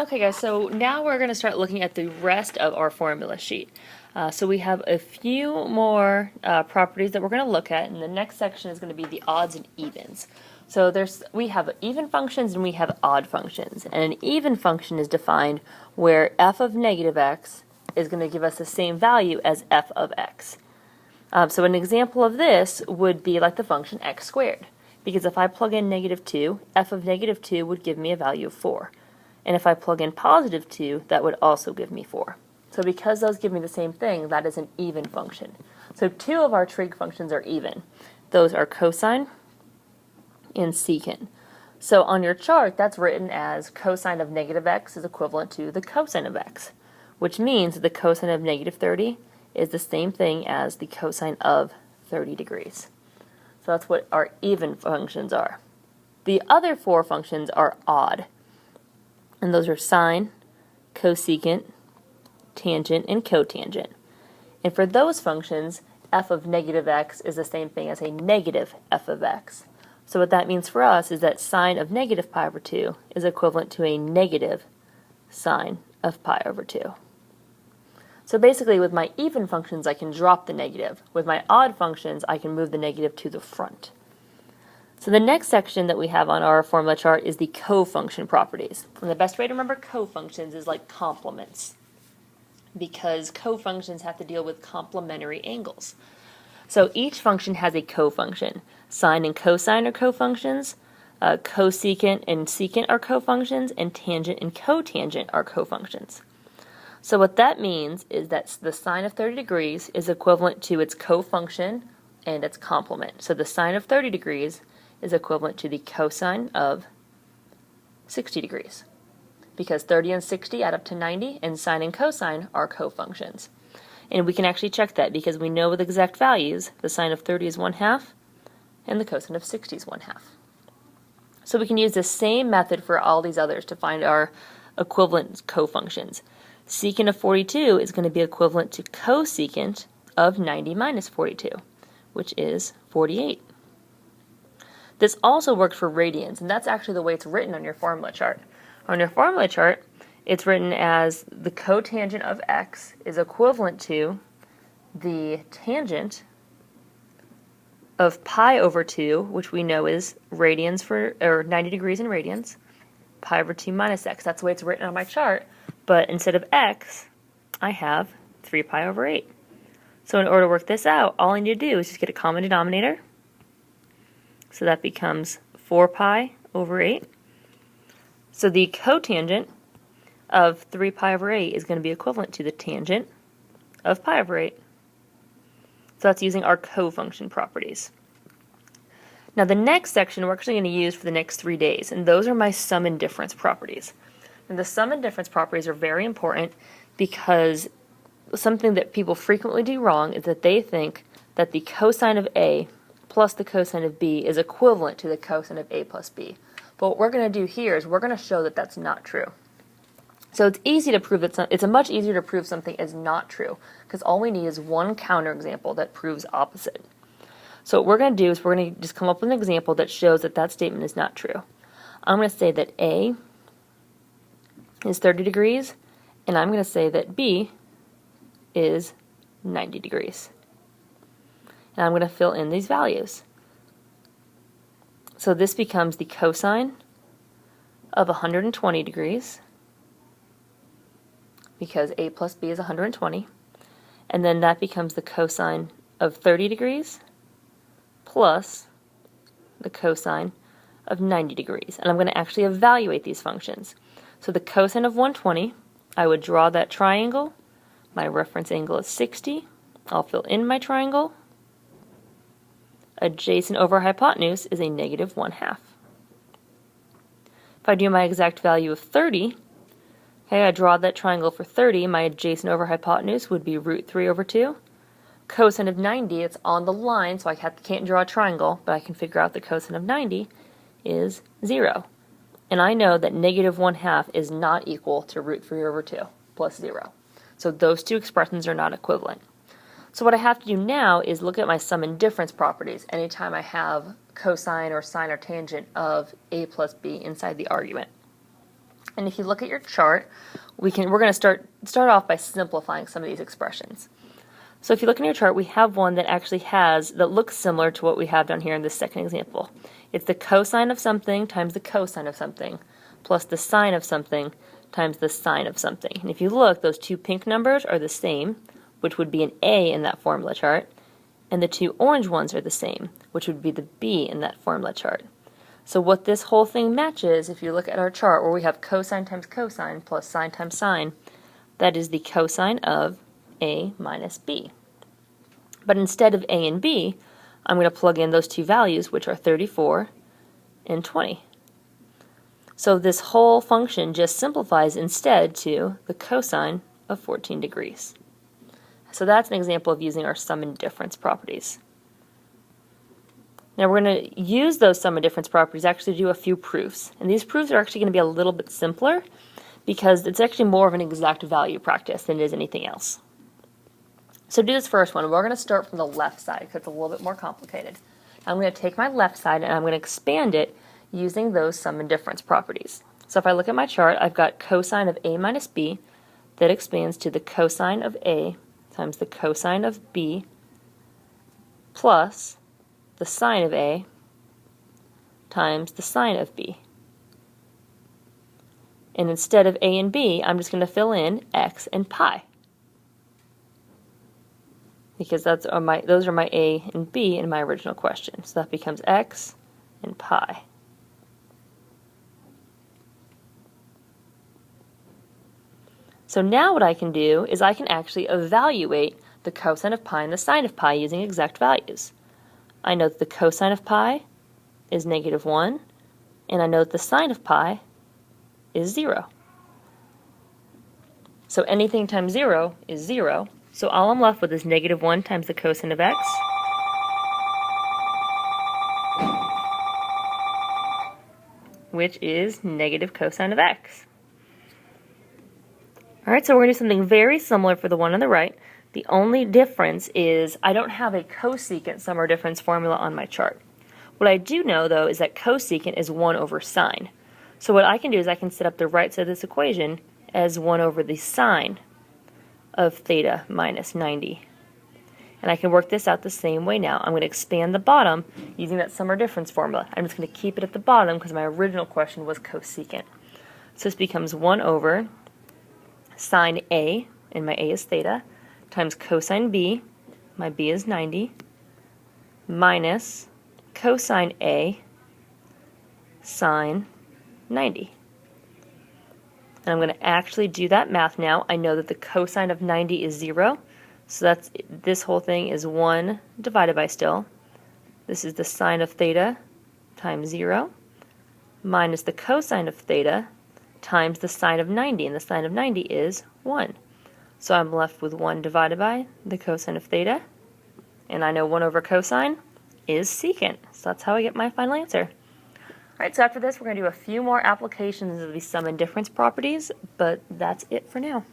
Okay guys, so now we're going to start looking at the rest of our formula sheet. So we have a few more properties that we're going to look at, and the next section is going to be the odds and evens. So we have even functions and we have odd functions, and an even function is defined where f of negative x is going to give us the same value as f of x. So an example of this would be like the function x squared, because if I plug in negative 2, f of negative 2 would give me a value of 4. And if I plug in positive 2, that would also give me 4. So because those give me the same thing, that is an even function. So two of our trig functions are even. Those are cosine and secant. So on your chart, that's written as cosine of negative x is equivalent to the cosine of x, which means that the cosine of negative 30 is the same thing as the cosine of 30 degrees. So that's what our even functions are. The other four functions are odd. And those are sine, cosecant, tangent, and cotangent. And for those functions, f of negative x is the same thing as a negative f of x. So what that means for us is that sine of negative pi over 2 is equivalent to a negative sine of pi over 2. So basically with my even functions I can drop the negative. With my odd functions I can move the negative to the front. So the next section that we have on our formula chart is the cofunction properties. And the best way to remember cofunctions is like complements, because cofunctions have to deal with complementary angles. So each function has a cofunction. Sine and cosine are cofunctions, cosecant and secant are cofunctions, and tangent and cotangent are cofunctions. So what that means is that the sine of 30 degrees is equivalent to its cofunction and its complement. So the sine of 30 degrees is equivalent to the cosine of 60 degrees, because 30 and 60 add up to 90, and sine and cosine are cofunctions. And we can actually check that because we know with exact values the sine of 30 is 1/2 and the cosine of 60 is 1/2. So we can use the same method for all these others to find our equivalent cofunctions. Secant of 42 is going to be equivalent to cosecant of 90 minus 42, which is 48. This also works for radians, and that's actually the way it's written on your formula chart. On your formula chart, it's written as the cotangent of x is equivalent to the tangent of pi over 2, which we know is radians or 90 degrees in radians, pi over 2 minus x. That's the way it's written on my chart, but instead of x, I have 3 pi over 8. So in order to work this out, all I need to do is just get a common denominator. So that becomes 4 pi over 8. So the cotangent of 3 pi over 8 is going to be equivalent to the tangent of pi over 8. So that's using our cofunction properties. Now the next section we're actually going to use for the next 3 days, and those are my sum and difference properties. And the sum and difference properties are very important because something that people frequently do wrong is that they think that the cosine of A plus the cosine of B is equivalent to the cosine of A plus B. But what we're going to do here is we're going to show that that's not true. So it's easy to prove that it's much easier to prove something is not true, because all we need is one counterexample that proves opposite. So what we're going to do is we're going to just come up with an example that shows that that statement is not true. I'm going to say that A is 30 degrees, and I'm going to say that B is 90 degrees. And I'm going to fill in these values. So this becomes the cosine of 120 degrees, because A plus B is 120, and then that becomes the cosine of 30 degrees plus the cosine of 90 degrees. And I'm going to actually evaluate these functions. So the cosine of 120, I would draw that triangle. My reference angle is 60. I'll fill in my triangle. Adjacent over hypotenuse is a negative 1/2. If I do my exact value of 30, okay, I draw that triangle for 30, my adjacent over hypotenuse would be root 3 over 2. Cosine of 90, it's on the line, so I can't draw a triangle, but I can figure out the cosine of 90 is 0. And I know that negative 1/2 is not equal to root 3 over 2 plus 0. So those two expressions are not equivalent. So what I have to do now is look at my sum and difference properties anytime I have cosine or sine or tangent of A plus B inside the argument. And if you look at your chart, we're going to start off by simplifying some of these expressions. So if you look in your chart, we have one that actually that looks similar to what we have down here in this second example. It's the cosine of something times the cosine of something plus the sine of something times the sine of something. And if you look, those two pink numbers are the same, which would be an A in that formula chart, and the two orange ones are the same, which would be the B in that formula chart. So what this whole thing matches, if you look at our chart where we have cosine times cosine plus sine times sine, that is the cosine of A minus B. But instead of A and B, I'm going to plug in those two values, which are 34 and 20. So this whole function just simplifies instead to the cosine of 14 degrees. So that's an example of using our sum and difference properties. Now we're going to use those sum and difference properties actually to do a few proofs. And these proofs are actually going to be a little bit simpler because it's actually more of an exact value practice than it is anything else. So to do this first one, we're going to start from the left side because it's a little bit more complicated. I'm going to take my left side and I'm going to expand it using those sum and difference properties. So if I look at my chart, I've got cosine of A minus B that expands to the cosine of A times the cosine of B plus the sine of A times the sine of B. And instead of A and B, I'm just going to fill in X and pi. Because those are my A and B in my original question. So that becomes X and pi. So now what I can do is I can actually evaluate the cosine of pi and the sine of pi using exact values. I know that the cosine of pi is -1, and I know that the sine of pi is 0. So anything times 0 is 0. So all I'm left with is -1 times the cosine of x which is negative cosine of x. Alright, so we're going to do something very similar for the one on the right. The only difference is I don't have a cosecant sum or difference formula on my chart. What I do know, though, is that cosecant is 1 over sine. So what I can do is I can set up the right side of this equation as 1 over the sine of theta minus 90. And I can work this out the same way now. I'm going to expand the bottom using that sum or difference formula. I'm just going to keep it at the bottom because my original question was cosecant. So this becomes 1 over sine A, and my A is theta, times cosine B, my B is 90, minus cosine A sine 90. And I'm going to actually do that math now. I know that the cosine of 90 is 0, so this whole thing is 1 divided by still. This is the sine of theta times 0, minus the cosine of theta times the sine of 90, and the sine of 90 is 1. So I'm left with 1 divided by the cosine of theta, and I know 1 over cosine is secant. So that's how I get my final answer. Alright, so after this we're going to do a few more applications of these sum and difference properties, but that's it for now.